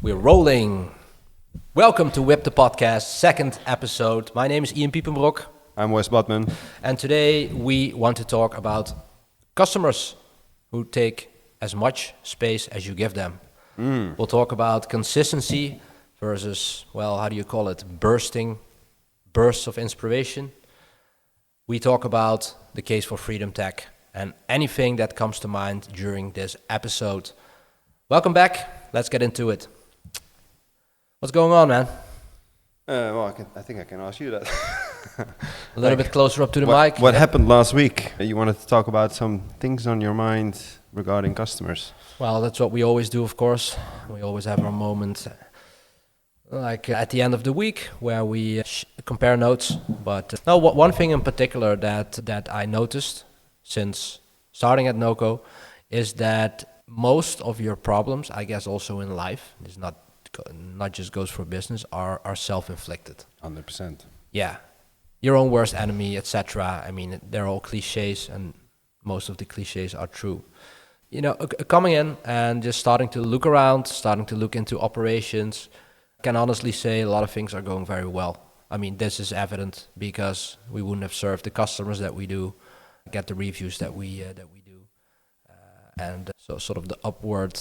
We're rolling. Welcome to WIP The Podcast, second episode. My name is Ian Piepenbroek. I'm Wes Butman. And today we want to talk about customers who take as much space as you give them. We'll talk about consistency versus, bursts of inspiration. We talk about the case for Freedom Tech and anything that comes to mind during this episode. Welcome back. Let's get into it. What's going on, man? I think I can ask you that. A little bit closer up to the mic. What happened last week? You wanted to talk about some things on your mind regarding customers. Well, that's what we always do, of course. We always have our moment, like at the end of the week, where we compare notes. But one thing in particular that I noticed since starting at NOCO is that most of your problems, I guess also in life, is not just goes for business, are self-inflicted. 100%. Yeah. Your own worst enemy, etc. I mean, they're all cliches, and most of the cliches are true. You know, coming in and just starting to look around, starting to look into operations, I can honestly say a lot of things are going very well. I mean, this is evident because we wouldn't have served the customers that we do, get the reviews that we do, and so sort of the upward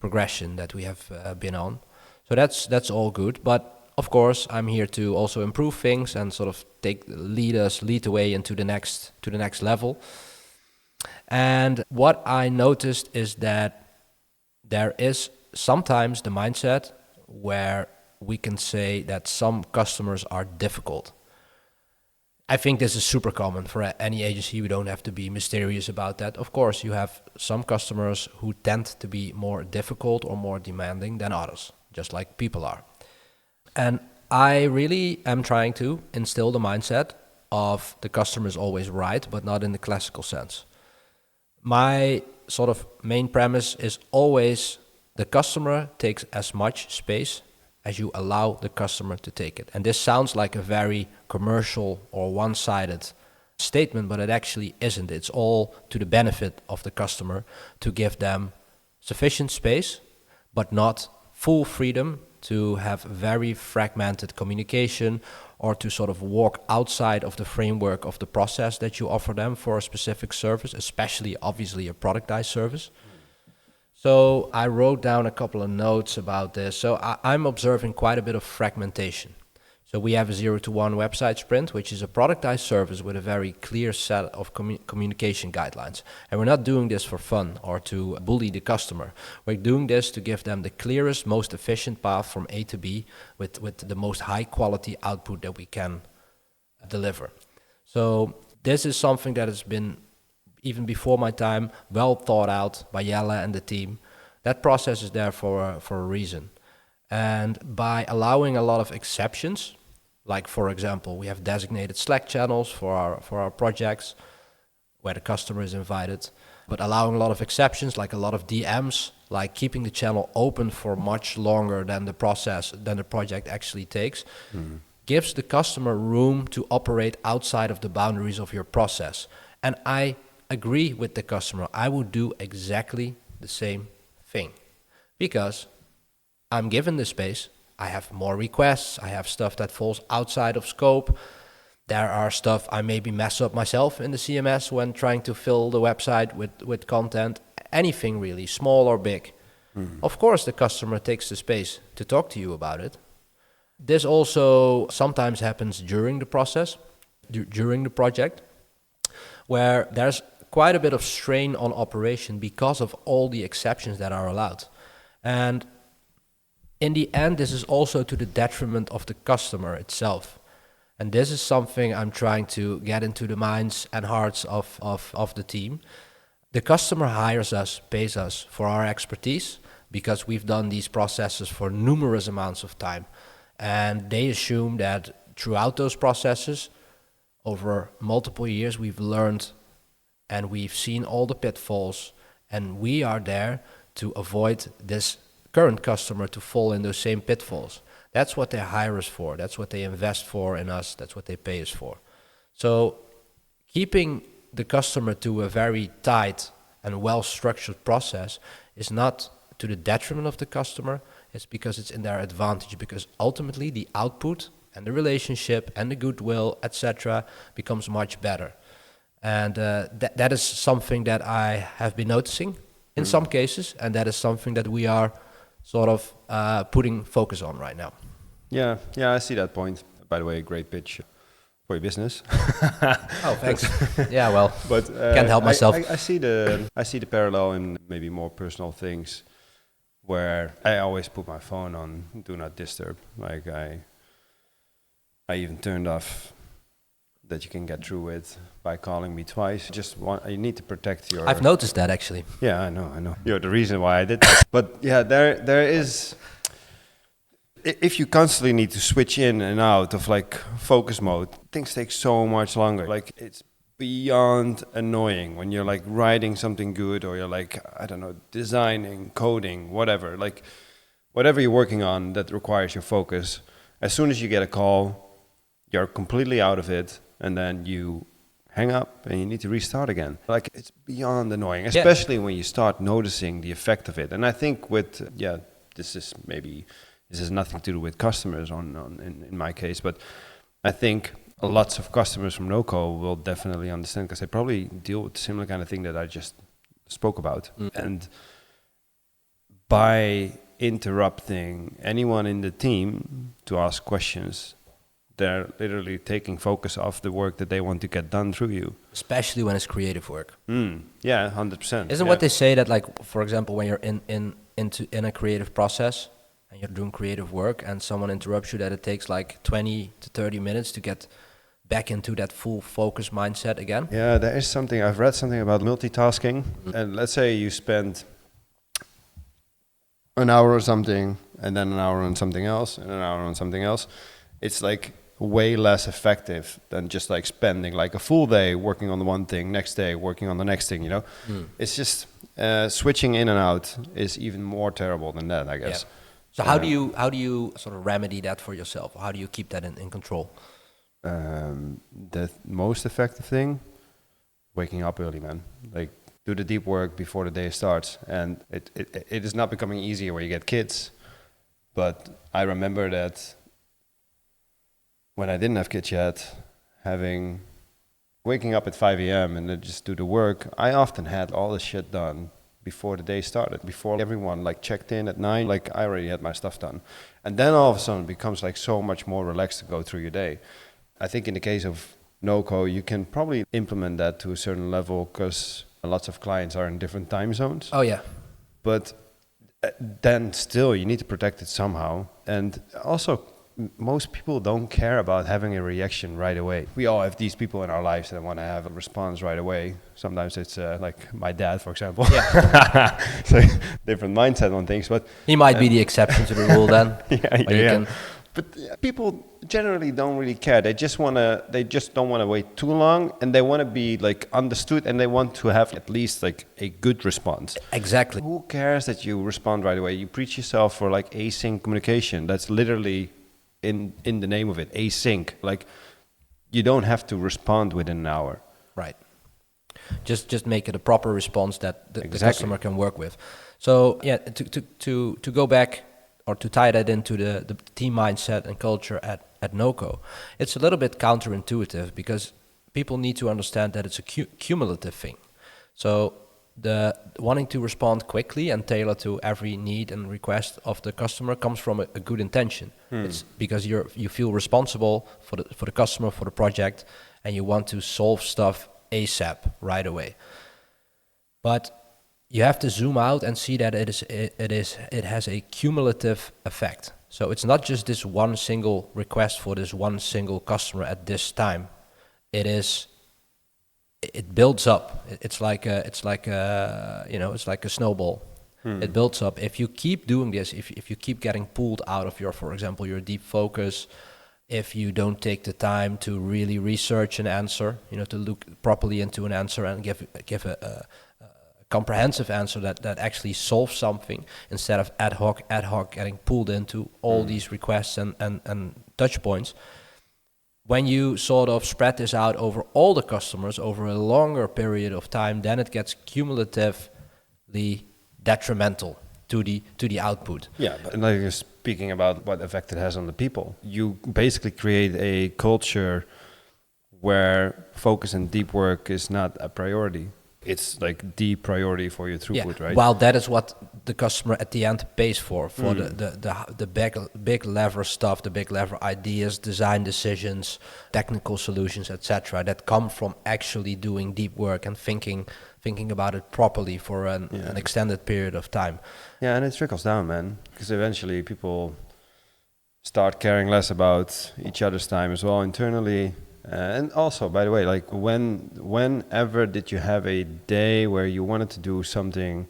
progression that we have been on. So that's all good, but of course I'm here to also improve things and sort of lead the way into the next level. And what I noticed is that there is sometimes the mindset where we can say that some customers are difficult. I think this is super common for any agency. We don't have to be mysterious about that. Of course, you have some customers who tend to be more difficult or more demanding than others, just like people are. And I really am trying to instill the mindset of the customer is always right, but not in the classical sense. My sort of main premise is always the customer takes as much space as you allow the customer to take it. And this sounds like a very commercial or one-sided statement, but it actually isn't. It's all to the benefit of the customer to give them sufficient space, but not full freedom to have very fragmented communication or to sort of walk outside of the framework of the process that you offer them for a specific service, especially obviously a productized service. So I wrote down a couple of notes about this. So I'm observing quite a bit of fragmentation. So we have a 0 to 1 website sprint, which is a productized service with a very clear set of communication guidelines. And we're not doing this for fun or to bully the customer. We're doing this to give them the clearest, most efficient path from A to B with the most high quality output that we can deliver. So this is something that has been, even before my time, well thought out by Jelle and the team. That process is there for a reason. And by allowing a lot of exceptions, like for example, we have designated Slack channels for our projects where the customer is invited, but allowing a lot of exceptions, like a lot of DMs, like keeping the channel open for much longer than the project actually takes, gives the customer room to operate outside of the boundaries of your process. And I agree with the customer. I would do exactly the same thing because I'm given the space. I have more requests. I have stuff that falls outside of scope. There are stuff I maybe mess up myself in the CMS when trying to fill the website with content. Anything really, small or big. Of course, the customer takes the space to talk to you about it. This also sometimes happens during the process, during the project, where there's quite a bit of strain on operation because of all the exceptions that are allowed. And in the end, this is also to the detriment of the customer itself. And this is something I'm trying to get into the minds and hearts of the team. The customer hires us, pays us for our expertise because we've done these processes for numerous amounts of time. And they assume that throughout those processes, over multiple years, we've learned and we've seen all the pitfalls, and we are there to avoid this current customer to fall in those same pitfalls. That's what they hire us for. That's what they invest for in us. That's what they pay us for. So keeping the customer to a very tight and well-structured process is not to the detriment of the customer. it's because it's in their advantage, because ultimately the output and the relationship and the goodwill, etc., becomes much better. And that is something that I have been noticing in some cases, and that is something that we are sort of putting focus on right now. Yeah, I see that point. By the way, great pitch for your business. Oh, thanks. Yeah, well, but can't help myself. I see the parallel in maybe more personal things, where I always put my phone on do not disturb. Like I even turned off that you can get through it by calling me twice. You need to protect your... I've noticed that, actually. Yeah, I know. You're the reason why I did that. But yeah, there is... If you constantly need to switch in and out of like focus mode, things take so much longer. Like it's beyond annoying when you're like writing something good, or you're like, I don't know, designing, coding, whatever. Like whatever you're working on that requires your focus. As soon as you get a call, you're completely out of it, and then you hang up and you need to restart again. Like it's beyond annoying, especially when you start noticing the effect of it. And I think this has nothing to do with customers in my case, but I think lots of customers from NoCo will definitely understand, because they probably deal with similar kind of thing that I just spoke about. And by interrupting anyone in the team to ask questions, they're literally taking focus off the work that they want to get done through you. Especially when it's creative work. Yeah, 100%. Isn't what they say that, like, for example, when you're in a creative process and you're doing creative work and someone interrupts you, that it takes like 20 to 30 minutes to get back into that full focus mindset again? Yeah, there is something. I've read something about multitasking. And let's say you spend an hour or something, and then an hour on something else, and an hour on something else. It's like way less effective than just like spending like a full day working on the one thing, next day working on the next thing, you know? It's just switching in and out is even more terrible than that, I guess. Yeah. So how do you sort of remedy that for yourself? How do you keep that in control? The most effective thing, waking up early, man. Like do the deep work before the day starts. And it is not becoming easier when you get kids. But I remember that when I didn't have kids yet, waking up at 5 a.m. and then just do the work, I often had all the shit done before the day started, before everyone like checked in at 9, like I already had my stuff done. And then all of a sudden it becomes like so much more relaxed to go through your day. I think in the case of NoCo, you can probably implement that to a certain level, because lots of clients are in different time zones. Oh yeah. But then still you need to protect it somehow. And also, most people don't care about having a reaction right away. We all have these people in our lives that want to have a response right away. Sometimes it's like my dad, for example. Yeah. So different mindset on things, but he might be the exception to the rule then. Yeah. But people generally don't really care. They just don't want to wait too long, and they want to be like understood, and they want to have at least like a good response. Exactly. Who cares that you respond right away? You preach yourself for like async communication. That's literally in the name of it, async. Like you don't have to respond within an hour. Right. Just make it a proper response that the customer can work with. So yeah, to go back, or to tie that into the team mindset and culture at NoCo, it's a little bit counterintuitive, because people need to understand that it's a cumulative thing. So the wanting to respond quickly and tailor to every need and request of the customer comes from a good intention. It's because you feel responsible for the customer, for the project, and you want to solve stuff ASAP right away. But you have to zoom out and see that it has a cumulative effect. So it's not just this one single request for this one single customer at this time. It builds up. It's like a snowball. It builds up. If you keep doing this, if you keep getting pulled out of for example, your deep focus, if you don't take the time to really research an answer, to look properly into an answer and give a comprehensive answer that actually solves something, instead of ad hoc getting pulled into all these requests and touch points. When you sort of spread this out over all the customers over a longer period of time, then it gets cumulatively detrimental. to the output. Yeah, but like you're speaking about what effect it has on the people, you basically create a culture where focus and deep work is not a priority. It's like the priority for your throughput, right? Well, that is what the customer at the end pays for the big lever stuff, the big lever ideas, design decisions, technical solutions, etc. that come from actually doing deep work and thinking about it properly for an extended period of time. Yeah, and it trickles down, man, because eventually people start caring less about each other's time as well internally. And also, by the way, like whenever did you have a day where you wanted to do something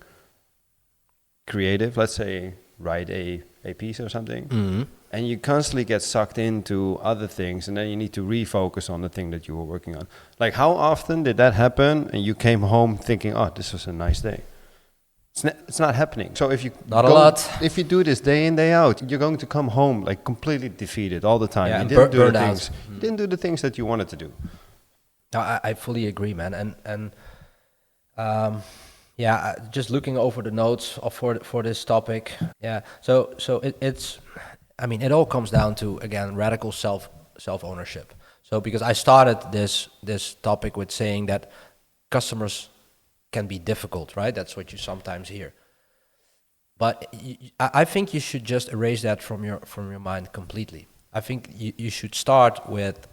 creative, let's say write a piece or something, and you constantly get sucked into other things, and then you need to refocus on the thing that you were working on. Like, how often did that happen and you came home thinking, oh, this was a nice day? It's not happening. So if you Not a lot. If you do this day in, day out, you're going to come home like completely defeated all the time. Yeah, you and didn't do the burned out. things. You didn't do the things that you wanted to do. No, I fully agree, man. And just looking over the notes for this topic. Yeah. So it's, I mean, it all comes down to, again, radical self ownership. So because I started this topic with saying that customers can be difficult, right? That's what you sometimes hear. But I think you should just erase that from your mind completely. I think you should start with,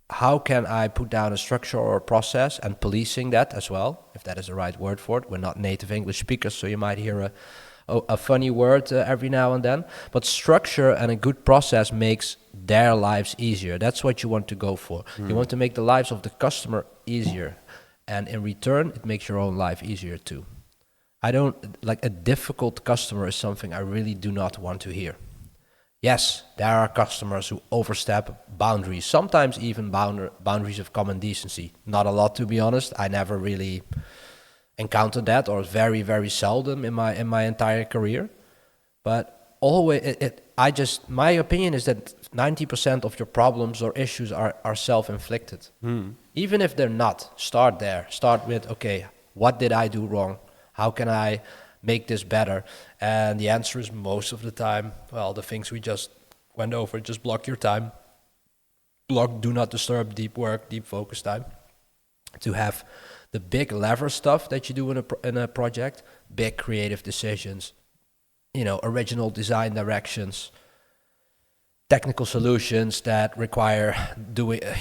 how can I put down a structure or a process, and policing that as well, if that is the right word for it. We're not native English speakers, so you might hear a funny word every now and then. But structure and a good process makes their lives easier. That's what you want to go for. You want to make the lives of the customer easier. And in return, it makes your own life easier too. I don't, like, a difficult customer is something I really do not want to hear. Yes, there are customers who overstep boundaries, sometimes even boundaries of common decency. Not a lot, to be honest. I never really encountered that, or very, very seldom in my entire career. But always, my opinion is that 90% of your problems or issues are self-inflicted. Even if they're not, start there. Start with, okay, what did I do wrong? How can I make this better? And the answer is, most of the time, well, the things we just went over. Just block your time. Block do not disturb, deep work, deep focus time. To have the big lever stuff that you do in a project, big creative decisions, original design directions, technical solutions that require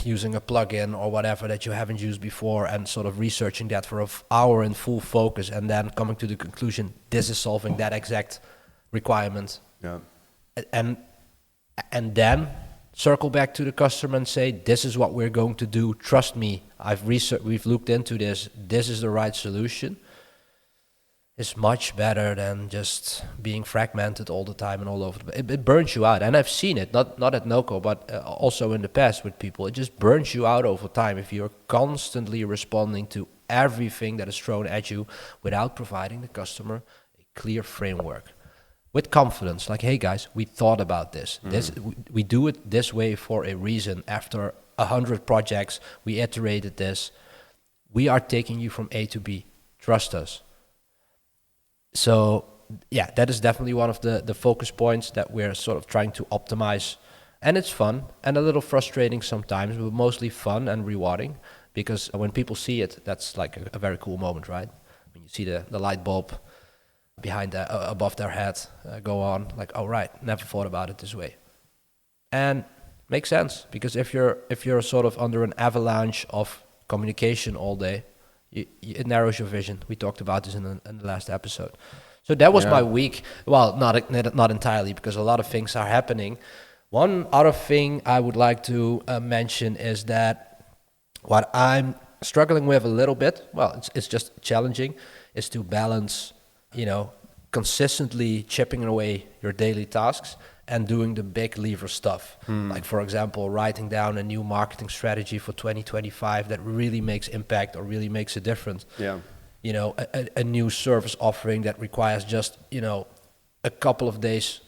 using a plugin or whatever that you haven't used before, and sort of researching that for an hour in full focus, and then coming to the conclusion, this is solving that exact requirement. Yeah. And then circle back to the customer and say, this is what we're going to do. Trust me, we've looked into this. This is the right solution. Is much better than just being fragmented all the time and all over. It burns you out, and I've seen it, not at Noco, but also in the past with people. It just burns you out over time if you're constantly responding to everything that is thrown at you without providing the customer a clear framework with confidence. Like, hey guys, we thought about this. We do it this way for a reason. After 100 projects, we iterated this. We are taking you from A to B. Trust us. So, yeah, that is definitely one of the focus points that we're sort of trying to optimize. And it's fun and a little frustrating sometimes, but mostly fun and rewarding, because when people see it, that's like a very cool moment, right? When you see the light bulb behind above their head go on, like, oh, right, never thought about it this way. And makes sense, because if you're sort of under an avalanche of communication all day, it narrows your vision. We talked about this in the last episode. So that was my week. Well, not entirely, because a lot of things are happening. One other thing I would like to mention is that what I'm struggling with a little bit, well, it's just challenging, is to balance, consistently chipping away your daily tasks and doing the big lever stuff. Like, for example, writing down a new marketing strategy for 2025 that really makes impact or really makes a difference. Yeah. A new service offering that requires just, a couple of days,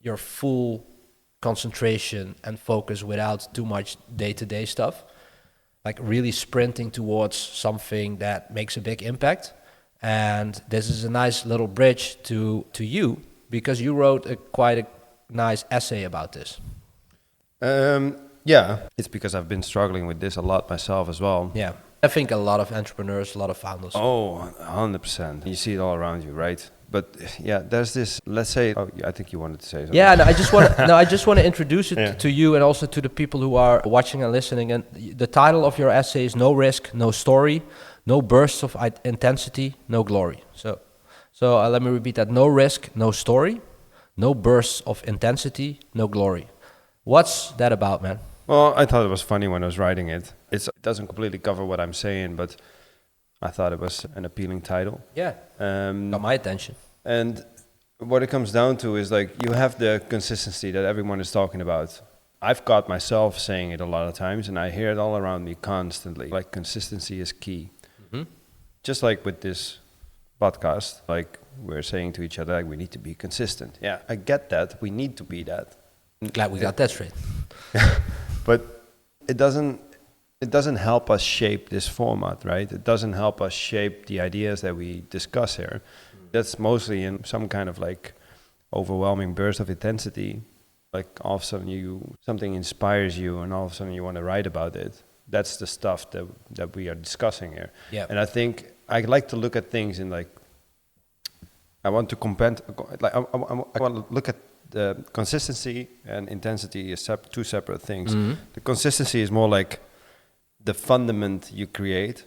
your full concentration and focus without too much day-to-day stuff. Like, really sprinting towards something that makes a big impact. And this is a nice little bridge to you, because you wrote quite a nice essay about this. Yeah, it's because I've been struggling with this a lot myself as well. Yeah. I think a lot of entrepreneurs, a lot of founders. Oh, 100%. You see it all around you, right? But yeah, there's this, let's say, I think you wanted to say something. Yeah, no, I just want to introduce it Yeah. to you and also to the people who are watching and listening. And the title of your essay is No Risk, No Story, No Bursts of Intensity, No Glory. So let me repeat that. No risk, no story, no bursts of intensity, no glory. What's that about, man? Well, I thought it was funny when I was writing it. It doesn't completely cover what I'm saying, but I thought it was an appealing title. Yeah, got my attention. And what it comes down to is like you have the consistency that everyone is talking about. I've got myself saying it a lot of times, and I hear it all around me constantly. Like consistency is key. Mm-hmm. Just like with this podcast, like we're saying to each other, like, we need to be consistent. Yeah, I get that. We need to be that. Glad we got that straight. But it doesn't help us shape this format, right? It doesn't help us shape the ideas that we discuss here. That's mostly in some kind of like overwhelming burst of intensity. Like all of a sudden something inspires you and all of a sudden you want to write about it. That's the stuff that we are discussing here. Yeah. And I think I like to look at things in like, I want to I want to look at the consistency and intensity is two separate things. Mm-hmm. The consistency is more like the fundament you create,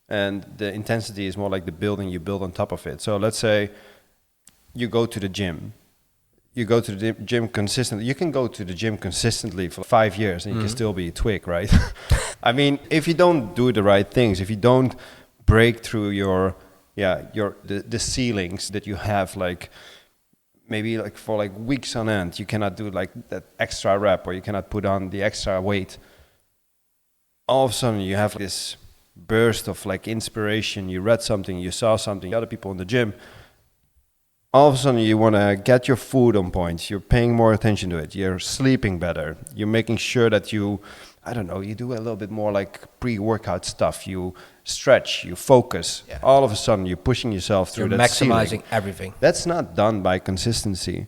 and the intensity is more like the building you build on top of it. So let's say you go to the gym. You go to the gym consistently. You can go to the gym consistently for 5 years and you can still be a twig, right? I mean, if you don't do the right things, if you don't break through the ceilings that you have, like maybe like for like weeks on end, you cannot do like that extra rep or you cannot put on the extra weight. All of a sudden you have this burst of like inspiration. You read something, you saw something, other people in the gym. All of a sudden you want to get your food on point. You're paying more attention to it. You're sleeping better. You're making sure that you do a little bit more like pre-workout stuff. You stretch, you focus. Yeah. All of a sudden you're pushing yourself through that ceiling. Maximizing everything. That's not done by consistency.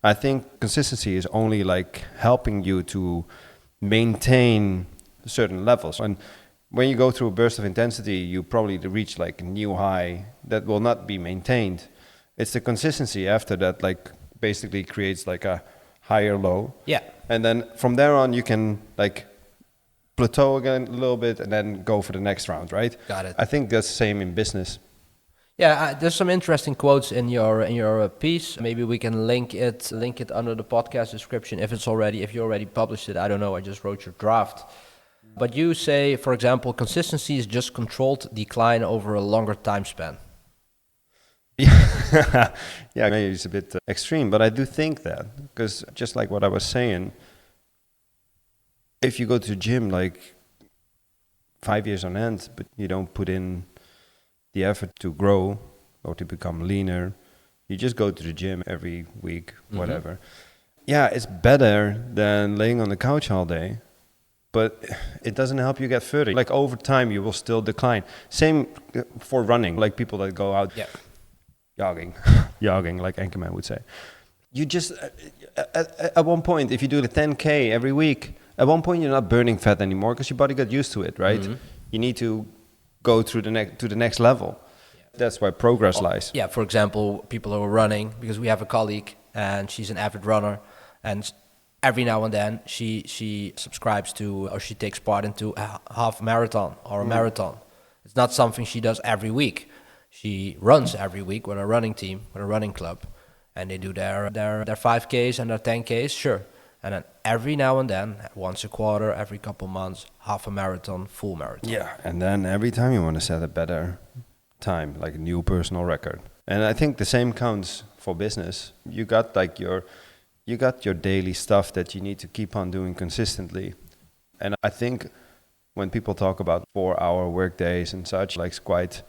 I think consistency is only like helping you to maintain certain levels. And when you go through a burst of intensity, you probably reach like a new high that will not be maintained. It's the consistency after that, like basically creates like a higher low. Yeah. And then from there on, you can like plateau again a little bit and then go for the next round, right? Got it. I think that's the same in business. Yeah, there's some interesting quotes in your piece. Maybe we can link it under the podcast description if you already published it. I don't know. I just wrote your draft. But you say, for example, consistency is just controlled decline over a longer time span. Yeah, maybe it's a bit extreme, but I do think that, because just like what I was saying, if you go to the gym like 5 years on end, but you don't put in the effort to grow or to become leaner, you just go to the gym every week, whatever. Yeah, it's better than laying on the couch all day, but it doesn't help you get further. Like over time, you will still decline. Same for running, like people that go out. Yeah. Jogging, like Anchorman would say. You just, at one point, if you do the 10K every week, at one point you're not burning fat anymore because your body got used to it, right? You need to go through to the next level. Yeah. That's where progress lies. Yeah, for example, people who are running, because we have a colleague and she's an avid runner, and every now and then she subscribes to, or she takes part into a half marathon or a marathon. It's not something she does every week. She runs every week with a running team, with a running club, and they do their 5Ks and their 10Ks, sure. And then every now and then, once a quarter, every couple months, half a marathon, full marathon. Yeah, and then every time you want to set a better time, like a new personal record. And I think the same counts for business. You got your daily stuff that you need to keep on doing consistently. And I think when people talk about 4-hour work days and such, like it's quite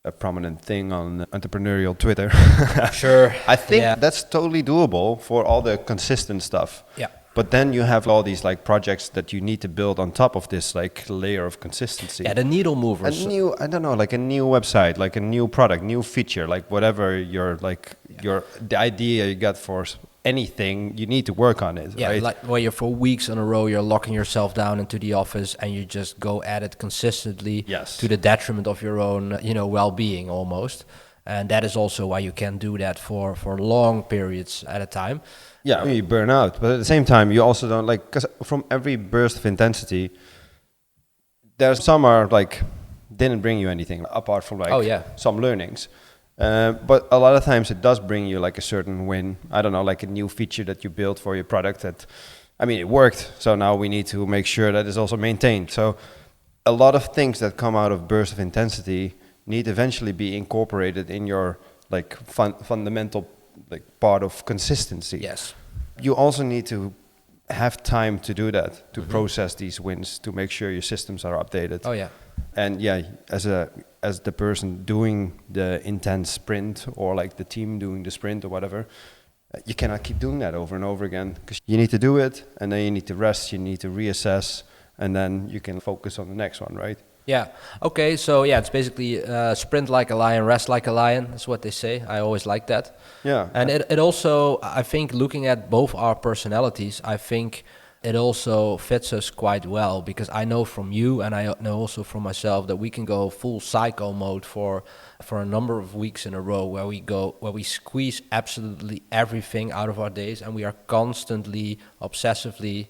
a prominent thing on entrepreneurial Twitter. Sure. I think that's totally doable for all the consistent stuff. Yeah. But then you have all these like projects that you need to build on top of this like layer of consistency. Yeah, the needle movers. A new, I don't know, like a new website, like a new product, new feature, like whatever the idea you got for anything, you need to work on it. Yeah, right? like where you're for weeks in a row, you're locking yourself down into the office and you just go at it consistently to the detriment of your own, well-being almost. And that is also why you can do that for long periods at a time. Yeah, you burn out, but at the same time, you also don't like, because from every burst of intensity, there's some are like didn't bring you anything apart from like some learnings. But a lot of times it does bring you like a certain win. I don't know, like a new feature that you built for your product that, I mean, it worked. So now we need to make sure that is also maintained. So a lot of things that come out of bursts of intensity need eventually be incorporated in your like fundamental like part of consistency. Yes. You also need to have time to do that, to process these wins, to make sure your systems are updated. Oh yeah. And yeah, as the person doing the intense sprint or like the team doing the sprint or whatever, you cannot keep doing that over and over again, because you need to do it and then you need to rest, you need to reassess, and then you can focus on the next one, right? Yeah. Okay. So yeah, it's basically sprint like a lion, rest like a lion. That's what they say. I always like that. Yeah. And it also, I think, looking at both our personalities, I think it also fits us quite well, because I know from you and I know also from myself that we can go full psycho mode for a number of weeks in a row where we squeeze absolutely everything out of our days, and we are constantly obsessively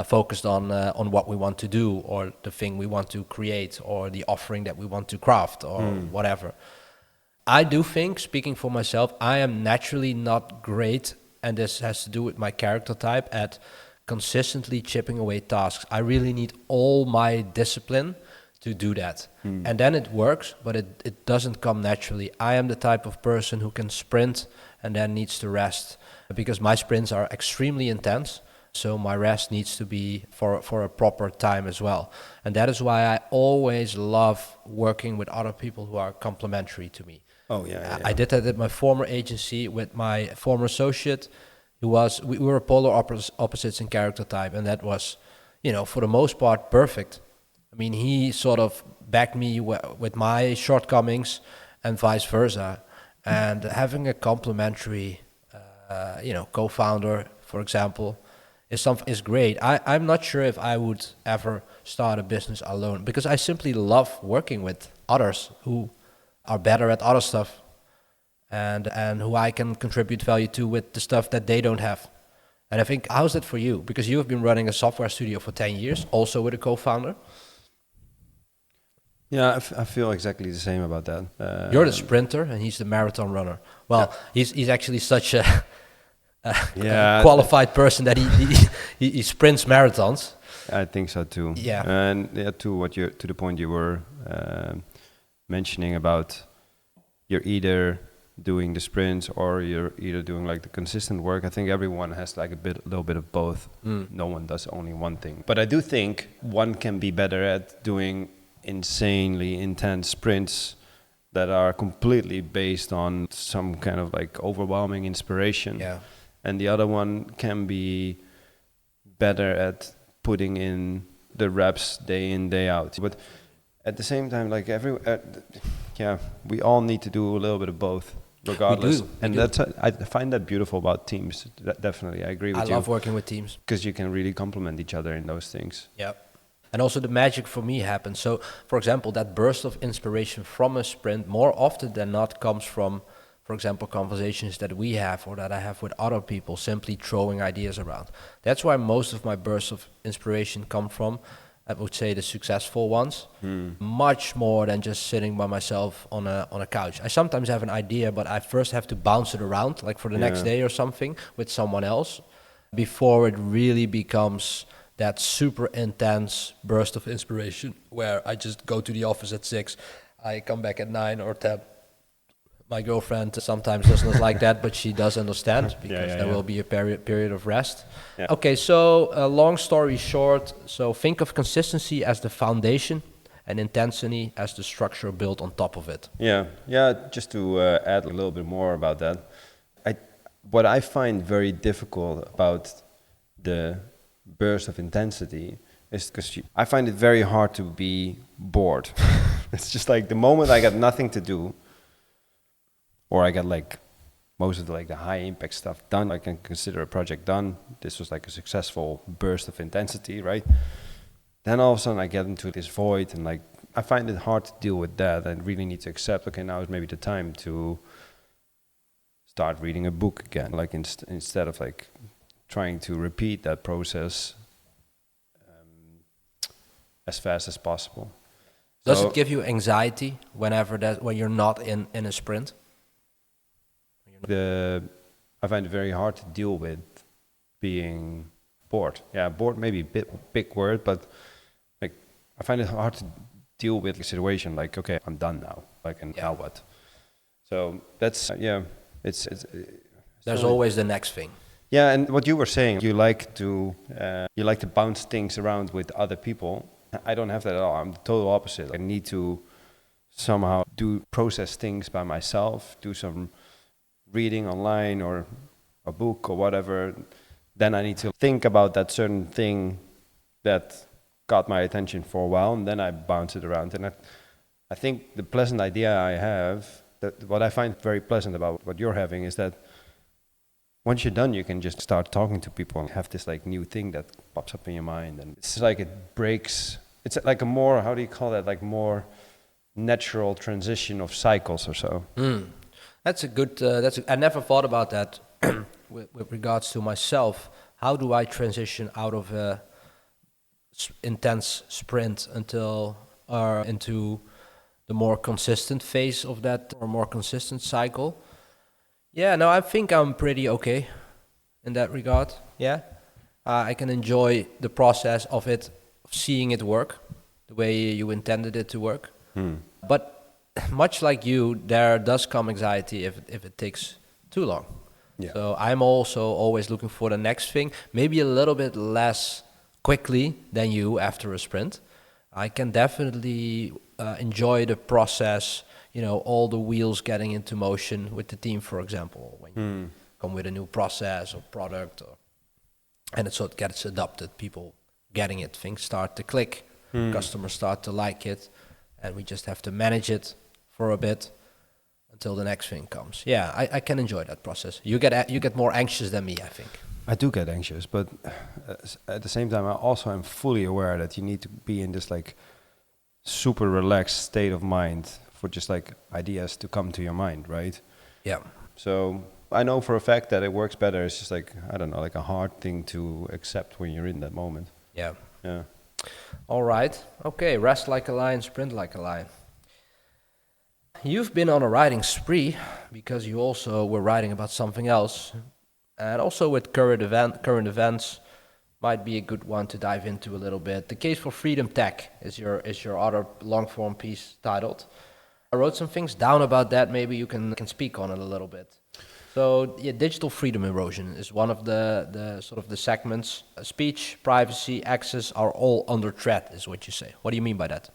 focused on what we want to do, or the thing we want to create, or the offering that we want to craft, or whatever. I do think, speaking for myself, I am naturally not great, and this has to do with my character type, at consistently chipping away tasks. I really need all my discipline to do that. And then it works, but it doesn't come naturally. I am the type of person who can sprint and then needs to rest, because my sprints are extremely intense. So my rest needs to be for a proper time as well. And that is why I always love working with other people who are complementary to me. Oh, yeah. I did that at my former agency with my former associate, we were polar opposites in character type, and that was, for the most part, perfect. I mean, he sort of backed me with my shortcomings and vice versa. And having a complementary, co-founder, for example, is great. I'm not sure if I would ever start a business alone, because I simply love working with others who are better at other stuff, and who I can contribute value to with the stuff that they don't have. And I think, how's that for you? Because you have been running a software studio for 10 years, also with a co-founder. Yeah, I feel exactly the same about that. You're the sprinter and he's the marathon runner. Well, he's actually such a qualified person that he sprints marathons. I think so too. Yeah. And to the point you were mentioning about, you're either doing the sprints or you're either doing like the consistent work. I think everyone has like a little bit of both. No one does only one thing. But I do think one can be better at doing insanely intense sprints that are completely based on some kind of like overwhelming inspiration. Yeah. And the other one can be better at putting in the reps day in, day out. But at the same time, like we all need to do a little bit of both, regardless. I find that beautiful about teams. Definitely, I agree with you. I love working with teams, because you can really complement each other in those things. Yeah. And also the magic for me happens. So, for example, that burst of inspiration from a sprint more often than not comes from, for example, conversations that we have or that I have with other people, simply throwing ideas around. That's why most of my bursts of inspiration come from, I would say, the successful ones, much more than just sitting by myself on a couch. I sometimes have an idea, but I first have to bounce it around, like for the next day or something, with someone else, before it really becomes that super intense burst of inspiration where I just go to the office at 6, I come back at 9 or 10. My girlfriend sometimes doesn't like that, but she does understand, because there will be a period of rest. Yeah. Okay, so long story short, so think of consistency as the foundation and intensity as the structure built on top of it. Yeah, just to add a little bit more about that. What I find very difficult about the burst of intensity is because I find it very hard to be bored. It's just like the moment I got nothing to do, or I got like most of the like the high impact stuff done, I can consider a project done. This was like a successful burst of intensity, right? Then all of a sudden I get into this void, and like I find it hard to deal with that. I really need to accept, okay, now is maybe the time to start reading a book again, like instead of like trying to repeat that process as fast as possible. Does So it give you anxiety when you're not in a sprint? I find it very hard to deal with being bored. Yeah, bored maybe a big word, but like I find it hard to deal with the situation. Like, okay, I'm done now. Like, and now what? So that's it's There's always the next thing. yeah. And what you were saying, you like to bounce things around with other people. I don't have that at all. I'm the total opposite. I need to somehow process things by myself, do some reading online or a book or whatever. Then I need to think about that certain thing that got my attention for a while, and then I bounce it around. And I think the pleasant idea I have, that what I find very pleasant about what you're having, is that once you're done, you can just start talking to people and have this like new thing that pops up in your mind. And it's like it breaks, it's like a more, how do you call that, like more natural transition of cycles or so. That's a good, I never thought about that with regards to myself. How do I transition out of a intense sprint into the more consistent phase of that, or more consistent cycle? Yeah, no, I think I'm pretty okay in that regard. Yeah, I can enjoy the process of seeing it work the way you intended it to work. But much like you, there does come anxiety if it takes too long. Yeah. So I'm also always looking for the next thing, maybe a little bit less quickly than you after a sprint. I can definitely enjoy the process, all the wheels getting into motion with the team, for example, when you come with a new process or product, and it sort of gets adopted, people getting it, things start to click, customers start to like it, and we just have to manage it for a bit until the next thing comes. Yeah, I can enjoy that process. You get more anxious than me, I think. I do get anxious, but at the same time, I also am fully aware that you need to be in this like super relaxed state of mind for just like ideas to come to your mind, right? Yeah. So I know for a fact that it works better. It's just like, I don't know, like a hard thing to accept when you're in that moment. Yeah. Yeah. All right. Okay. Rest like a lion, sprint like a lion. You've been on a writing spree because you also were writing about something else, and also with current events might be a good one to dive into a little bit. The Case for Freedom Tech is your other long form piece titled. I wrote some things down about that. Maybe you can speak on it a little bit. So yeah, digital freedom erosion is one of the sort of the segments. Speech, privacy, access are all under threat, is what you say. What do you mean by that?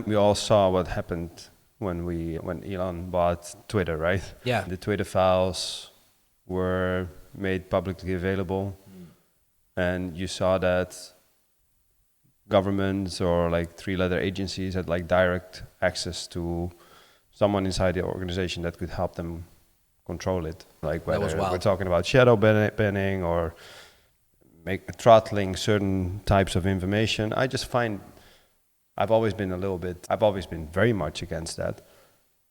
We all saw what happened when Elon bought Twitter, right? Yeah. The Twitter files were made publicly available, and you saw that governments or like three-letter agencies had like direct access to someone inside the organization that could help them control it. Like whether we're talking about shadow banning or throttling certain types of information. I just find I've always been very much against that.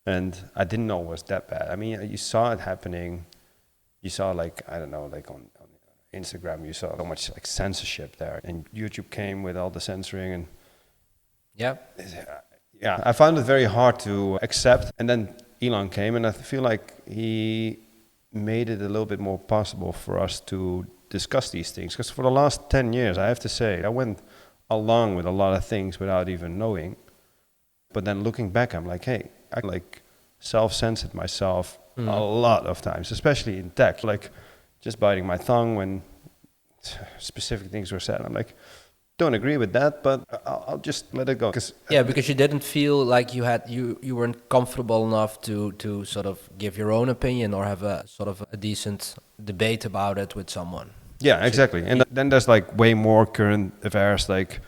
And I didn't know it was that bad. I mean, you saw it happening. You saw like, I don't know, like on Instagram, you saw so much like censorship there. And YouTube came with all the censoring, and yeah, I found it very hard to accept. And then Elon came, and I feel like he made it a little bit more possible for us to discuss these things. Because for the last 10 years, I have to say, I went along with a lot of things without even knowing. But then looking back, I'm like, hey, I like self-censored myself a lot of times, especially in tech, like just biting my tongue when specific things were said. I'm like, don't agree with that, but I'll just let it go. Because you didn't feel like you weren't comfortable enough to sort of give your own opinion or have a sort of a decent debate about it with someone. Yeah, exactly. And then there's like way more current affairs, like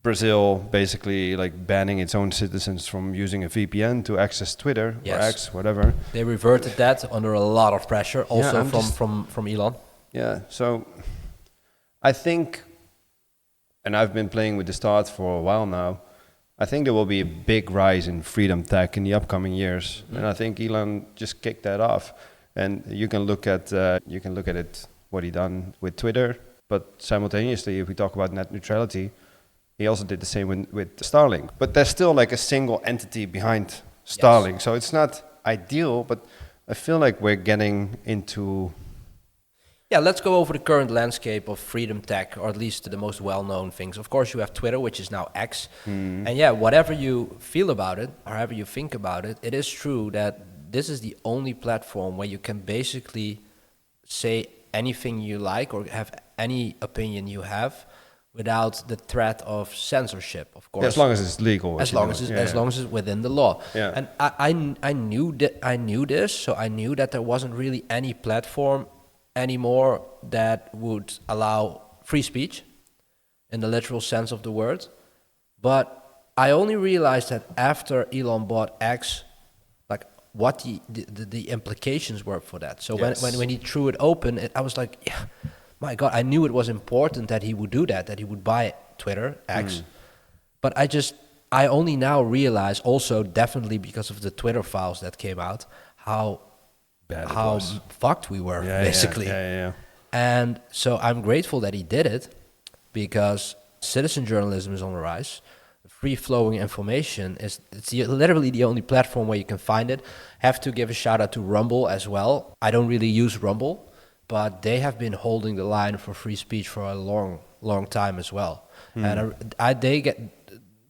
Brazil basically like banning its own citizens from using a VPN to access Twitter or X, whatever. They reverted that under a lot of pressure, also from Elon. Yeah, so I think, and I've been playing with the start for a while now, I think there will be a big rise in freedom tech in the upcoming years, and I think Elon just kicked that off. And you can look at it, what he done with Twitter, but simultaneously, if we talk about net neutrality, he also did the same with Starlink. But there's still like a single entity behind Starlink, so it's not ideal. But I feel like we're getting into. Yeah, let's go over the current landscape of freedom tech, or at least the most well-known things. Of course, you have Twitter, which is now X. And yeah, whatever you feel about it, or however you think about it, it is true that this is the only platform where you can basically say anything you like or have any opinion you have without the threat of censorship, of course. Yeah, as long as it's legal. As long as it's within the law. Yeah. And I knew this, so I knew that there wasn't really any platform anymore that would allow free speech in the literal sense of the word. But I only realized that after Elon bought X, like what the implications were for that. So when he threw it open, I was like, yeah, my God, I knew it was important that he would do that he would buy Twitter, X. But I only now realize, also definitely because of the Twitter files that came out, how fucked we were, basically. Yeah. And so I'm grateful that he did it, because citizen journalism is on the rise. Free-flowing information it's literally the only platform where you can find it. Have to give a shout out to Rumble as well. I don't really use Rumble, but they have been holding the line for free speech for a long time as well. And they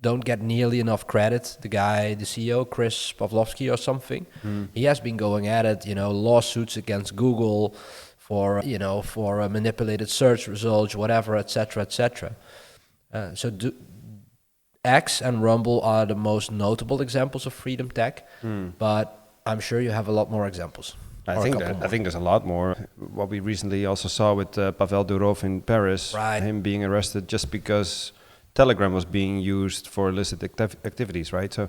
don't get nearly enough credit. The guy, the CEO, Chris Pavlovsky or something, he has been going at it, lawsuits against Google for manipulated search results, whatever, etc., etc. X and Rumble are the most notable examples of freedom tech, but I'm sure you have a lot more examples. I think there's a lot more. What we recently also saw with Pavel Durov in Paris, him being arrested just because Telegram was being used for illicit activities, right? So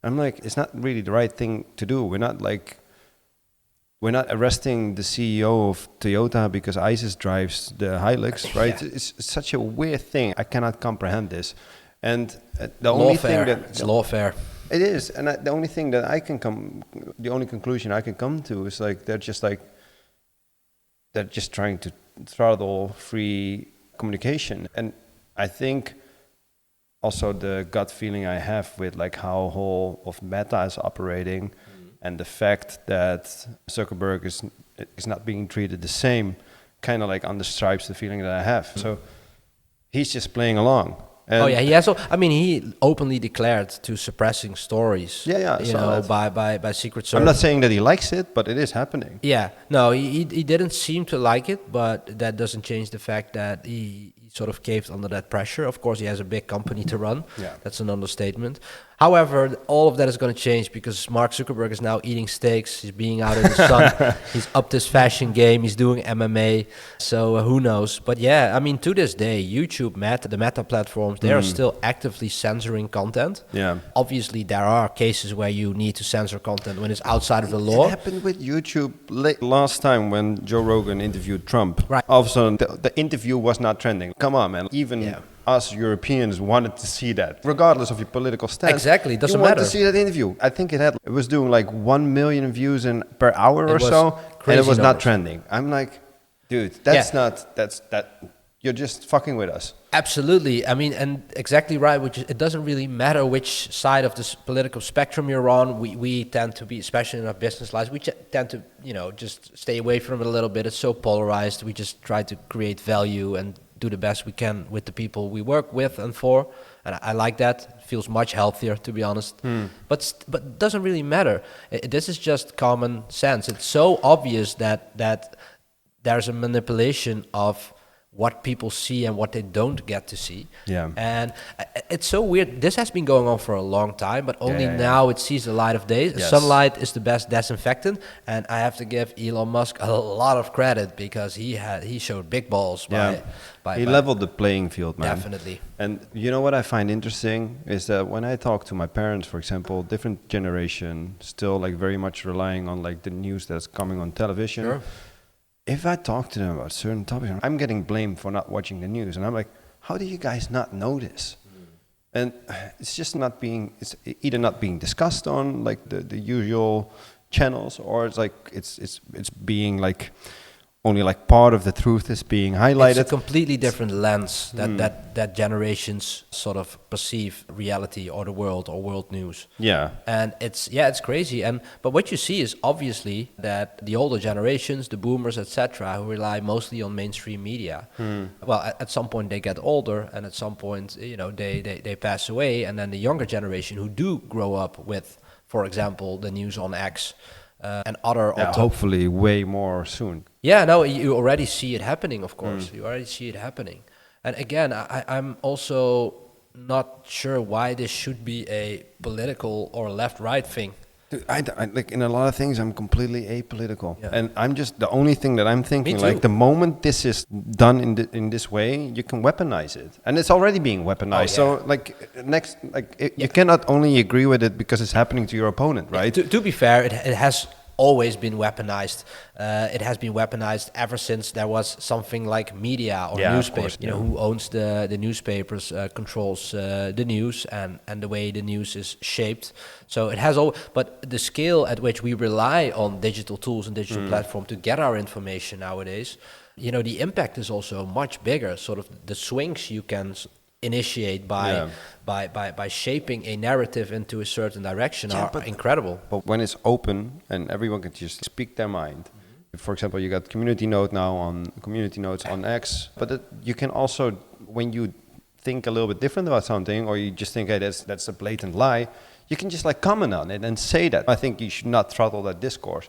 I'm like, it's not really the right thing to do. We're not arresting the CEO of Toyota because ISIS drives the Hilux, right? Yeah. It's such a weird thing. I cannot comprehend this. And the only thing that it's lawfare. It is, and the only thing that the only conclusion I can come to is they're just trying to throttle free communication. And I think also the gut feeling I have with how whole of Meta is operating, and the fact that Zuckerberg is not being treated the same, kind of understripes the feeling that I have. So he's just playing along. And he has. He openly declared to suppressing stories. By Secret Service. I'm not saying that he likes it, but it is happening. Yeah, no, he didn't seem to like it, but that doesn't change the fact that he sort of caved under that pressure. Of course, he has a big company to run. Yeah. That's an understatement. However, all of that is going to change because Mark Zuckerberg is now eating steaks. He's being out in the sun. He's upped his fashion game. He's doing MMA. So who knows? But yeah, to this day, YouTube, the Meta platforms, they are still actively censoring content. Yeah. Obviously, there are cases where you need to censor content when it's outside of the law. It happened with YouTube last time when Joe Rogan interviewed Trump. Right. All of a sudden, the interview was not trending. Come on, man. Even us Europeans wanted to see that, regardless of your political stance. Exactly, it doesn't matter. You wanted to see that interview. I think it was doing 1 million views per hour or so, and it was not trending. I'm like, dude, that's you're just fucking with us. Absolutely. And exactly right, it doesn't really matter which side of this political spectrum you're on. We tend to be, especially in our business lives, we tend to, just stay away from it a little bit. It's so polarized. We just try to create value and do the best we can with the people we work with and for. And I like that. It feels much healthier, to be honest. But it doesn't really matter. This is just common sense. It's so obvious that there's a manipulation of what people see and what they don't get to see. Yeah. And it's so weird. This has been going on for a long time, but only now it sees the light of day. Yes. Sunlight is the best disinfectant, and I have to give Elon Musk a lot of credit because he showed big balls He leveled the playing field, man. Definitely. And you know what I find interesting is that when I talk to my parents, for example, different generation, still like very much relying on like the news that's coming on television. Sure. If I talk to them about certain topics, I'm getting blamed for not watching the news. And I'm like, how do you guys not know this? And it's just it's either not being discussed on like the usual channels, or it's like, it's being like, only like part of the truth is being highlighted. It's a completely different lens that generations sort of perceive reality or the world or world news. Yeah. And it's crazy. But what you see is obviously that the older generations, the boomers, etc., who rely mostly on mainstream media, well, at some point they get older, and at some point, they pass away, and then the younger generation who do grow up with, for example, the news on X, and other... hopefully way more soon. Yeah, no, you already see it happening, of course. You already see it happening. And again, I'm also not sure why this should be a political or left-right thing. Dude, I like in a lot of things, I'm completely apolitical. Yeah. And I'm just, the only thing that I'm thinking, like the moment this is done in this way, you can weaponize it. And it's already being weaponized. So like you cannot only agree with it because it's happening to your opponent, right? To be fair, it has always been weaponized. It has been weaponized ever since there was something like media or newspapers. Who owns the newspapers controls the news and the way the news is shaped. So it has all, but the scale at which we rely on digital tools and digital platform to get our information nowadays, the impact is also much bigger. Sort of the swings you can initiate by shaping a narrative into a certain direction are incredible. But when it's open and everyone can just speak their mind, for example, you got community notes on X, but you can also, when you think a little bit different about something, or you just think, hey, that's a blatant lie, you can just like comment on it and say that. I think you should not throttle that discourse.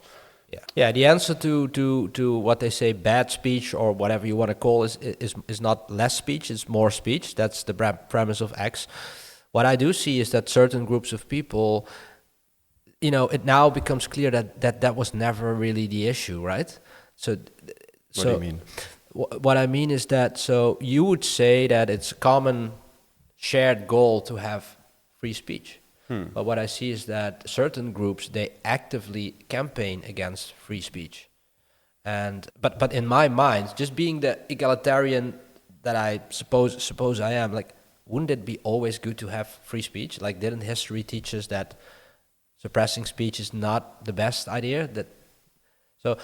Yeah. The answer to what they say, bad speech or whatever you want to call is not less speech, it's more speech. That's the premise of X. What I do see is that certain groups of people, it now becomes clear that was never really the issue, right? What do you mean? What I mean is that, so you would say that it's a common shared goal to have free speech. But what I see is that certain groups, they actively campaign against free speech. But in my mind, just being the egalitarian that I suppose I am, like, wouldn't it be always good to have free speech? Like, didn't history teach us that suppressing speech is not the best idea?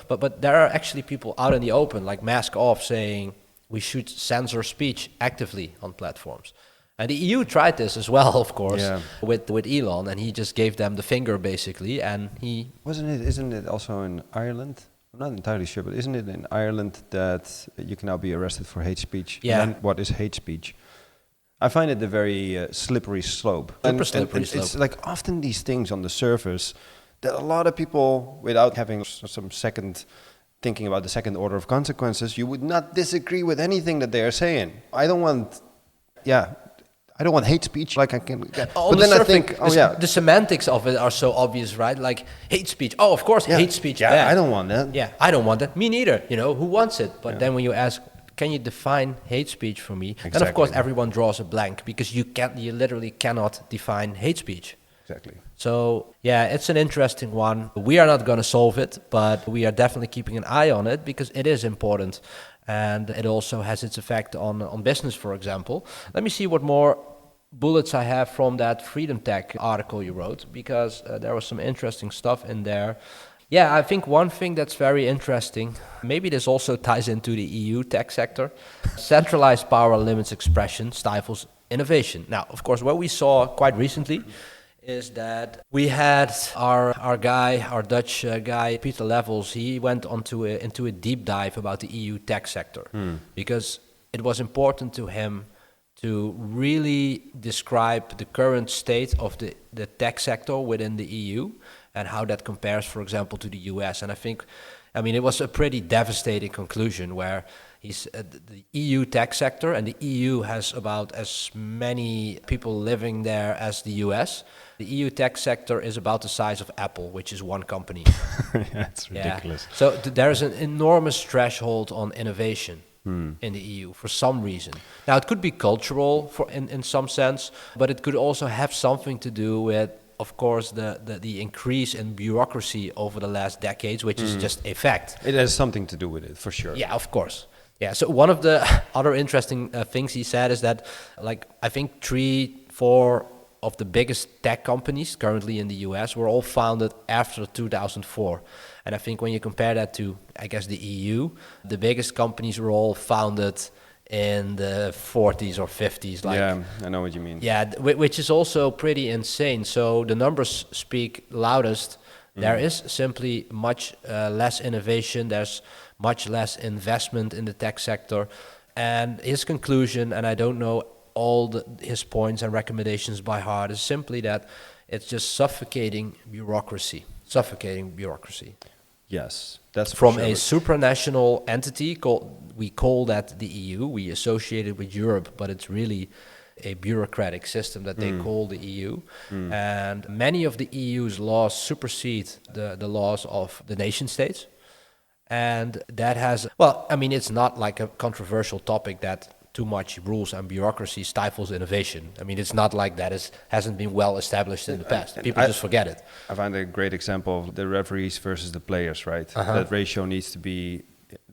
But there are actually people out in the open, like Mask Off, saying we should censor speech actively on platforms. And the EU tried this as well, of course, with Elon, and he just gave them the finger basically, and he... Isn't it also in Ireland? I'm not entirely sure, but isn't it in Ireland that you can now be arrested for hate speech? Yeah. And then what is hate speech? I find it a very slippery slope. Super slippery slope. It's like often these things on the surface that a lot of people, without having some second thinking about the second order of consequences, you would not disagree with anything that they are saying. I don't want hate speech. Like I can, but then I think, the semantics of it are so obvious, right? Like hate speech. Oh, of course, hate speech. Yeah, bad. I don't want that. Yeah, I don't want that. Me neither. Who wants it? But then when you ask, can you define hate speech for me? Exactly. Then of course everyone draws a blank because you literally cannot define hate speech. Exactly. So it's an interesting one. We are not going to solve it, but we are definitely keeping an eye on it because it is important, and it also has its effect on business, for example. Let me see what more bullets I have from that Freedom Tech article you wrote, because there was some interesting stuff in there. Yeah, I think one thing that's very interesting, maybe this also ties into the EU tech sector, centralized power limits expression, stifles innovation. Now, of course, what we saw quite recently is that we had our Dutch guy, Peter Levels, he went into a deep dive about the EU tech sector, because it was important to him to really describe the current state of the tech sector within the EU and how that compares, for example, to the US. And I mean, it was a pretty devastating conclusion where, He's the EU tech sector, and the EU has about as many people living there as the US. The EU tech sector is about the size of Apple, which is one company. Yeah, it's ridiculous. Yeah. So there is an enormous threshold on innovation in the EU for some reason. Now, it could be cultural in some sense, but it could also have something to do with, of course, the increase in bureaucracy over the last decades, which is just a fact. It has something to do with it, for sure. Yeah, of course. Yeah, so one of the other interesting things he said is that, like, I think 3-4 of the biggest tech companies currently in the US were all founded after 2004. And I think when you compare that to, I guess, the EU, the biggest companies were all founded in the 40s or 50s. Like, yeah, I know what you mean. yeah, which is also pretty insane. So the numbers speak loudest. There is simply much less innovation. There's much less investment in the tech sector. And his conclusion, and I don't know all his points and recommendations by heart, is simply that it's just suffocating bureaucracy. Yes, that's From for a sure. supranational entity, we call that the EU. We associate it with Europe, but it's really a bureaucratic system that they call the EU. And many of the EU's laws supersede the laws of the nation states. And that has, well, I mean, it's not like a controversial topic that too much rules and bureaucracy stifles innovation. I mean, it's not like that. It hasn't been well established in the past. People just forget it. I find a great example of the referees versus the players, right? That ratio needs to be,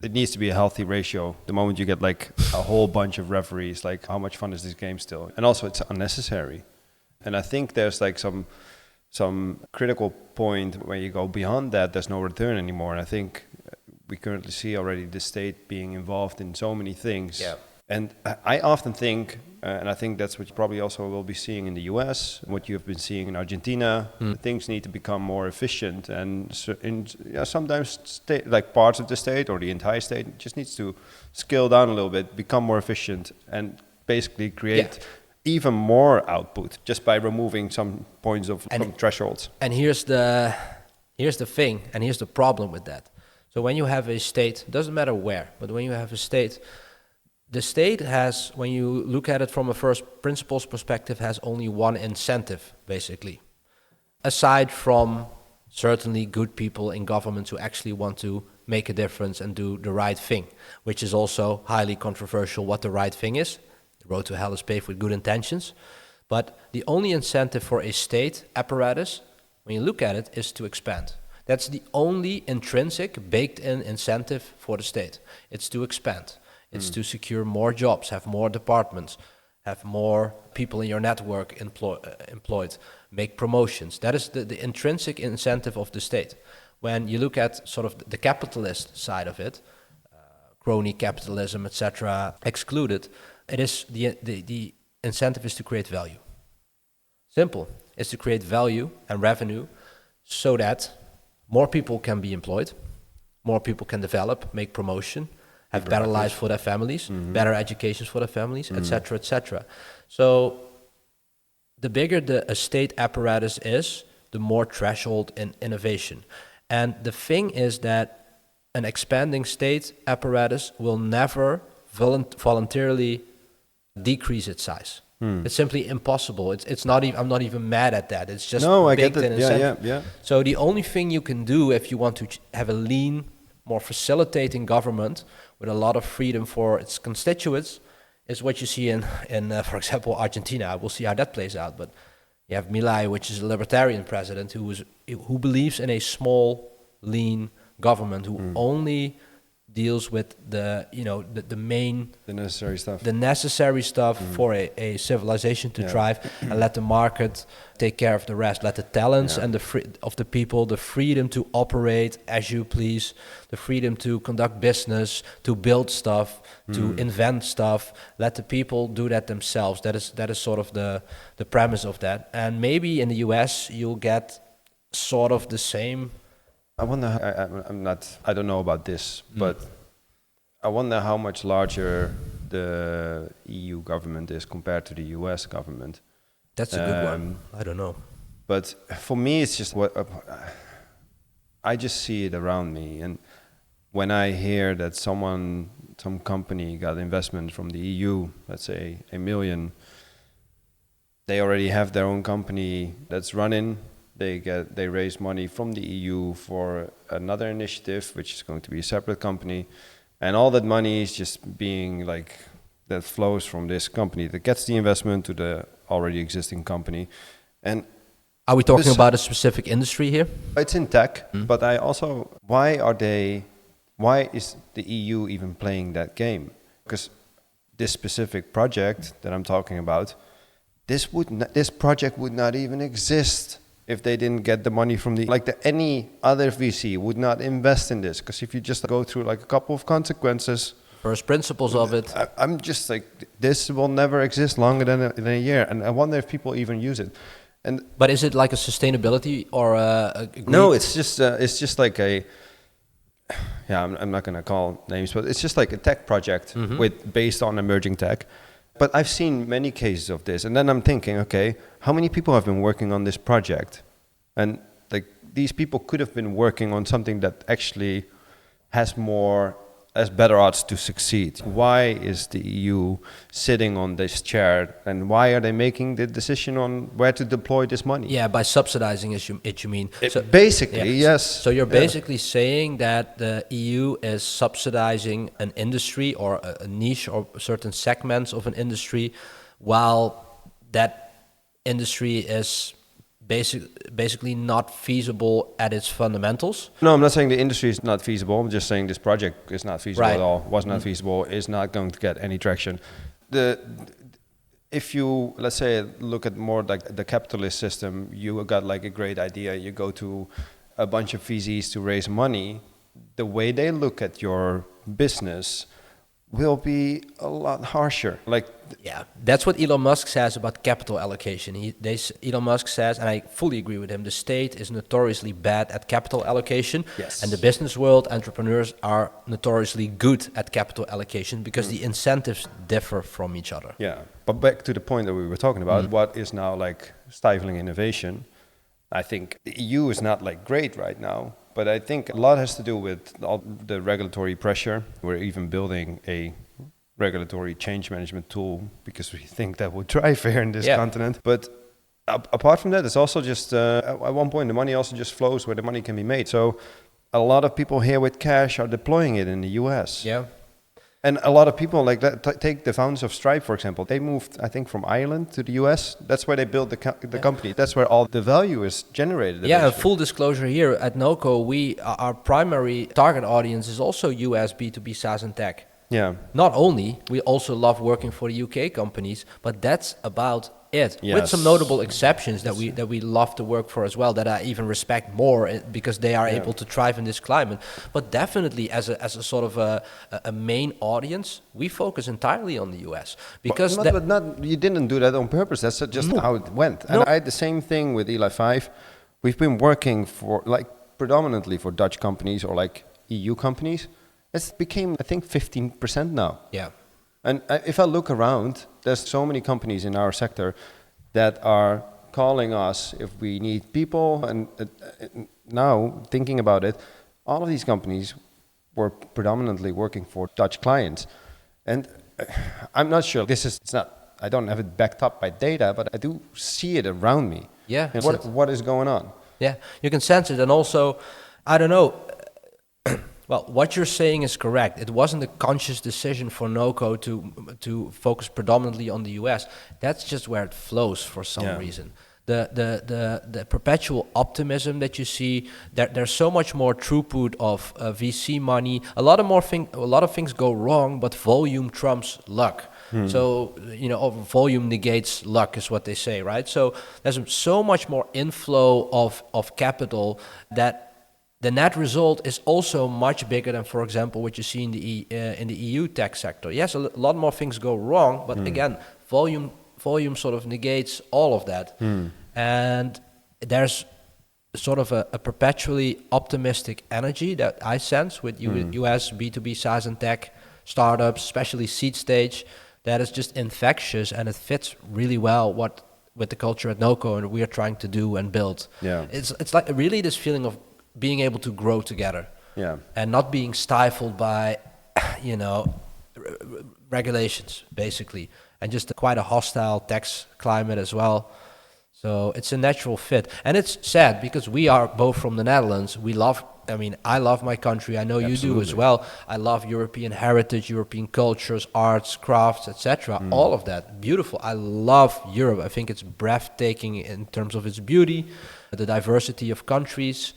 it needs to be a healthy ratio. The moment you get like a whole bunch of referees, like how much fun is this game still? And also it's unnecessary. And I think there's like some critical point where you go beyond that, there's no return anymore. And I think we currently see already the state being involved in so many things. Yeah. And I often think, and I think that's what you probably also will be seeing in the US, what you've been seeing in Argentina, things need to become more efficient. And sometimes like parts of the state or the entire state just needs to scale down a little bit, become more efficient, and basically create even more output just by removing some points of some thresholds. And here's the thing, and here's the problem with that. So when you have a state, doesn't matter where, but when you have a state, the state has, when you look at it from a first principles perspective, has only one incentive, basically. Aside from certainly good people in government who actually want to make a difference and do the right thing, which is also highly controversial what the right thing is. The road to hell is paved with good intentions. But the only incentive for a state apparatus, when you look at it, is to expand. That's the only intrinsic, baked-in incentive for the state. It's to expand. It's to secure more jobs, have more departments, have more people in your network employed, make promotions. That is the intrinsic incentive of the state. When you look at sort of the capitalist side of it, crony capitalism, etc., excluded, it is the incentive is to create value. Simple. It's to create value and revenue so that more people can be employed, more people can develop, make promotion, have better lives for their families, better educations for their families, etc., etc. So the bigger the state apparatus is, the more threshold in innovation. And the thing is that an expanding state apparatus will never voluntarily decrease its size. It's simply impossible. It's not even. I'm not even mad at that. It's just no, I get baked in it. Yeah. So the only thing you can do if you want to have a lean, more facilitating government with a lot of freedom for its constituents is what you see in for example, Argentina. We'll see how that plays out. But you have Milei, which is a libertarian president who believes in a small, lean government who only deals with the necessary stuff for a civilization to thrive, and let the market take care of the rest. Let the talents and the people, the freedom to operate as you please, the freedom to conduct business, to build stuff, to invent stuff. Let the people do that themselves. That is sort of the premise of that. And maybe in the US you'll get sort of the same. I wonder. I don't know about this, but I wonder how much larger the EU government is compared to the US government. That's a good one. I don't know. But for me, it's just what I just see it around me, and when I hear that someone some company got investment from the EU, let's say 1 million, they already have their own company that's running. They raise money from the EU for another initiative, which is going to be a separate company, and all that money is just being like that flows from this company that gets the investment to the already existing company. And are we talking about a specific industry here? it's in tech, but I also, why is the EU even playing that game? Because this specific project that I'm talking about, this project would not even exist if they didn't get the money from any other VC would not invest in this. Because if you just go through like a couple of consequences, first principles of it, I'm just like, this will never exist longer than a year, and I wonder if people even use it. But is it like a sustainability or a no? It's just like a, yeah. I'm not gonna call names, but it's just like a tech project based on emerging tech. But I've seen many cases of this, and then I'm thinking, okay, how many people have been working on this project? And like these people could have been working on something that actually has better odds to succeed. Why is the EU sitting on this chair, and why are they making the decision on where to deploy this money? Yeah, by subsidizing it, you mean? So, basically, yes. So you're basically saying that the EU is subsidizing an industry or a niche or certain segments of an industry, while that industry is basically not feasible at its fundamentals. No, I'm not saying the industry is not feasible. I'm just saying this project is not feasible Right. at all. Was not feasible. Is not going to get any traction. If you, let's say, look at more like the capitalist system, you got like a great idea. You go to a bunch of VCs to raise money. The way they look at your business will be a lot harsher. Yeah, that's what Elon Musk says about capital allocation. Elon Musk says, and I fully agree with him, the state is notoriously bad at capital allocation. Yes. And the business world, entrepreneurs are notoriously good at capital allocation because the incentives differ from each other. Yeah, but back to the point that we were talking about, what is now like stifling innovation? I think the EU is not like great right now, but I think a lot has to do with all the regulatory pressure. We're even building a regulatory change management tool because we think that would thrive here in this continent. But apart from that, it's also just, at one point, the money also just flows where the money can be made. So a lot of people here with cash are deploying it in the US. Yeah. And a lot of people like that, take the founders of Stripe, for example. They moved, I think, from Ireland to the US. That's where they built the company. That's where all the value is generated. Yeah, and full disclosure here, at NOCO, our primary target audience is also US B2B SaaS and tech. Yeah. Not only, we also love working for the UK companies, but that's about it. Yes. With some notable exceptions that we love to work for as well, that I even respect more because they are able to thrive in this climate. But definitely as a sort of a main audience, we focus entirely on the US. Because but you didn't do that on purpose. That's just how it went. And I had the same thing with Eli 5. We've been working for predominantly for Dutch companies or like EU companies. It became, I think, 15% now. Yeah. And if I look around, there's so many companies in our sector that are calling us if we need people. And now, thinking about it, all of these companies were predominantly working for Dutch clients. And I'm not sure, I don't have it backed up by data, but I do see it around me. Yeah. And what is going on? Yeah, you can sense it. And also, I don't know, well, what you're saying is correct. It wasn't a conscious decision for NOCO to focus predominantly on the US. That's just where it flows for some reason. The perpetual optimism that you see, there's so much more throughput of VC money. A lot of things go wrong, but volume trumps luck. So, volume negates luck is what they say, right? So there's so much more inflow of capital that the net result is also much bigger than, for example, what you see in the EU tech sector. Yes, a lot more things go wrong, but again, volume sort of negates all of that. And there's sort of a perpetually optimistic energy that I sense with US B2B SaaS and tech startups, especially seed stage, that is just infectious, and it fits really well with the culture at NOCO and we are trying to do and build. Yeah. It's like really this feeling of being able to grow together, and not being stifled by, regulations, basically, and just quite a hostile tax climate as well. So it's a natural fit. And it's sad because we are both from the Netherlands. I love my country. I know you do as well. I love European heritage, European cultures, arts, crafts, etc. All of that. Beautiful. I love Europe. I think it's breathtaking in terms of its beauty, the diversity of countries.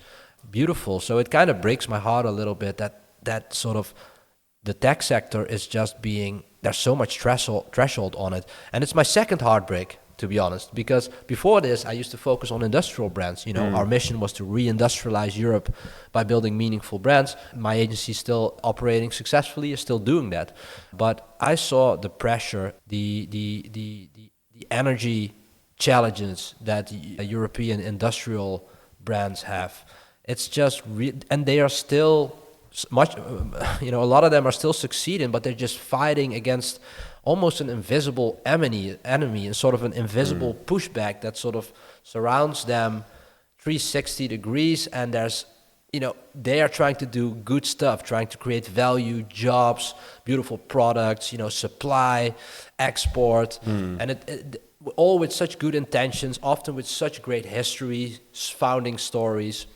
Beautiful. So it kind of breaks my heart a little bit that sort of the tech sector is just there's so much threshold on it. And it's my second heartbreak, to be honest, because before this, I used to focus on industrial brands. Our mission was to reindustrialize Europe by building meaningful brands. My agency is still operating successfully, is still doing that. But I saw the pressure, the energy challenges that European industrial brands have. It's just, and they are still much, a lot of them are still succeeding, but they're just fighting against almost an invisible enemy and sort of an invisible pushback that sort of surrounds them 360 degrees. And there's, they are trying to do good stuff, trying to create value, jobs, beautiful products, supply, export, and it all with such good intentions, often with such great history, founding stories,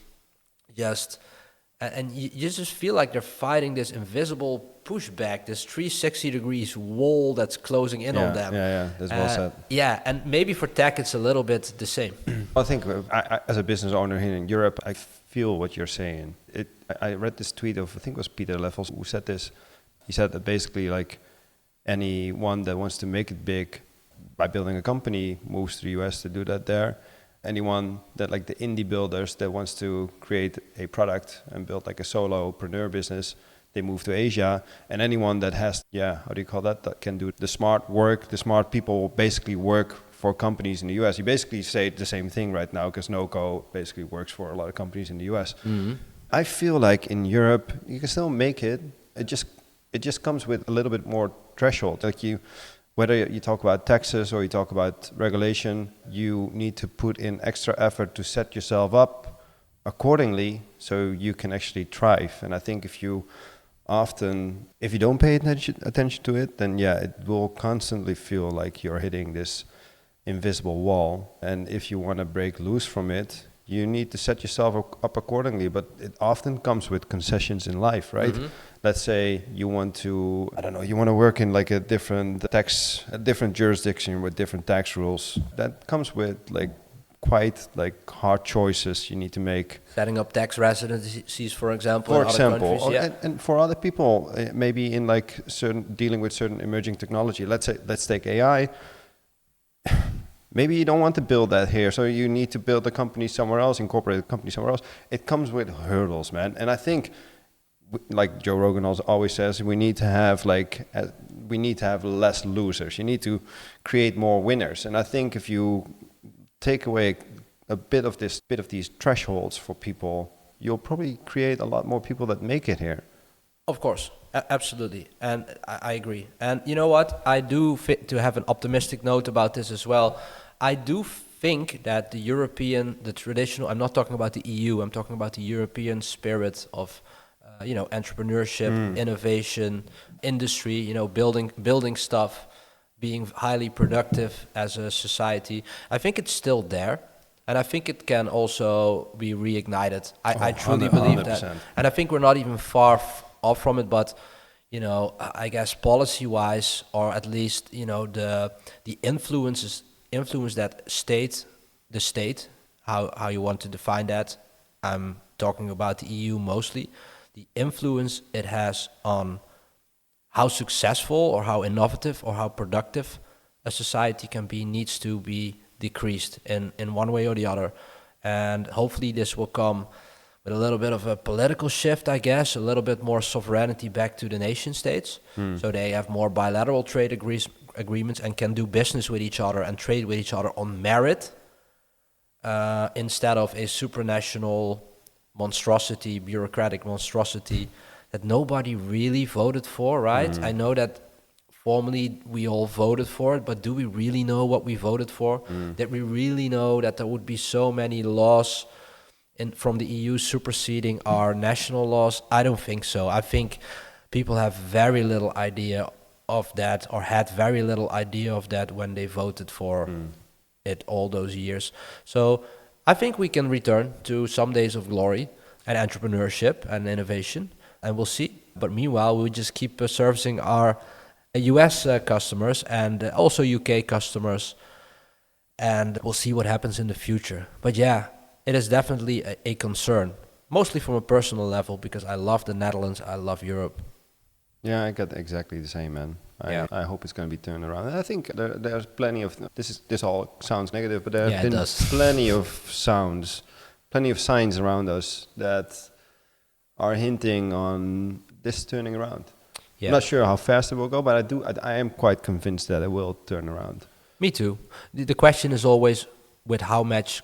and you just feel like they're fighting this invisible pushback, this 360 degrees wall that's closing in on them. Yeah, that's well said. Yeah, and maybe for tech it's a little bit the same. I think I, as a business owner here in Europe, I feel what you're saying. I read this tweet of, I think it was Peter Leffels who said this. He said that basically like anyone that wants to make it big by building a company moves to the US to do that there. Anyone that like the indie builders that wants to create a product and build like a solopreneur business, they move to Asia. And anyone that has, that can do the smart work, the smart people basically work for companies in the US. You basically say the same thing right now because NoCo basically works for a lot of companies in the US. I feel like in Europe, you can still make it. It just comes with a little bit more threshold. Like whether you talk about taxes or you talk about regulation, you need to put in extra effort to set yourself up accordingly so you can actually thrive. And I think if you don't pay attention to it, then it will constantly feel like you're hitting this invisible wall. And if you want to break loose from it, you need to set yourself up accordingly. But it often comes with concessions in life, right? Let's say you want to work in like a different jurisdiction with different tax rules. That comes with like quite like hard choices you need to make. Setting up tax residencies, for example. And for other people, maybe in like dealing with certain emerging technology. Let's take AI. Maybe you don't want to build that here, so you need to build a company somewhere else, incorporate a company somewhere else. It comes with hurdles, man. And I think, like Joe Rogan always says, we need to have less losers. You need to create more winners. And I think if you take away a bit of these thresholds for people, you'll probably create a lot more people that make it here. Of course, absolutely, and I agree. And you know what? I do fit to have an optimistic note about this as well. I do think that the traditional, I'm not talking about the EU, I'm talking about the European spirit of, entrepreneurship, innovation, industry, building stuff, being highly productive as a society. I think it's still there. And I think it can also be reignited. I truly believe 100%. That. And I think we're not even far off from it, but I guess policy-wise, or at least the influence that the state, how you want to define that. I'm talking about the EU mostly. The influence it has on how successful or how innovative or how productive a society can be needs to be decreased in one way or the other. And hopefully this will come with a little bit of a political shift, I guess, a little bit more sovereignty back to the nation states. So they have more bilateral trade agreements and can do business with each other and trade with each other on merit instead of a supranational monstrosity, bureaucratic monstrosity that nobody really voted for, right? I know that formally we all voted for it, but do we really know what we voted for? Did we really know that there would be so many laws from the EU superseding our national laws? I don't think so. I think people have very little idea of that, or had very little idea of that when they voted for it all those years. So I think we can return to some days of glory and entrepreneurship and innovation, and we'll see. But meanwhile, we'll just keep servicing our US customers and also UK customers, and we'll see what happens in the future. But yeah, it is definitely a concern, mostly from a personal level, because I love the Netherlands, I love Europe. Yeah, I got exactly the same, man. I hope it's going to be turned around. And I think there's plenty of this all sounds negative, but there have been plenty of signs around us that are hinting on this turning around. Yeah. I'm not sure how fast it will go, but I am quite convinced that it will turn around. Me too. The question is always with how much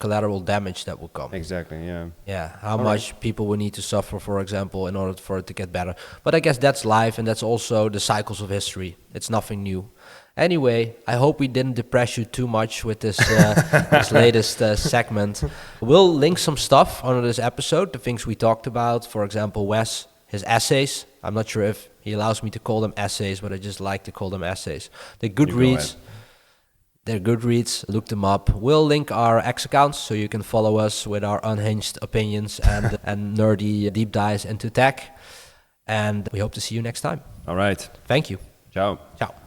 collateral damage that will come. Exactly, yeah. Yeah, how much people will need to suffer, for example, in order for it to get better. But I guess that's life, and that's also the cycles of history. It's nothing new. Anyway, I hope we didn't depress you too much with this this latest segment. We'll link some stuff under this episode, the things we talked about. For example, Wes, his essays. I'm not sure if he allows me to call them essays, but I just like to call them essays. They're good reads. They're good reads. Look them up. We'll link our X accounts so you can follow us with our unhinged opinions and nerdy deep dives into tech. And we hope to see you next time. All right. Thank you. Ciao. Ciao.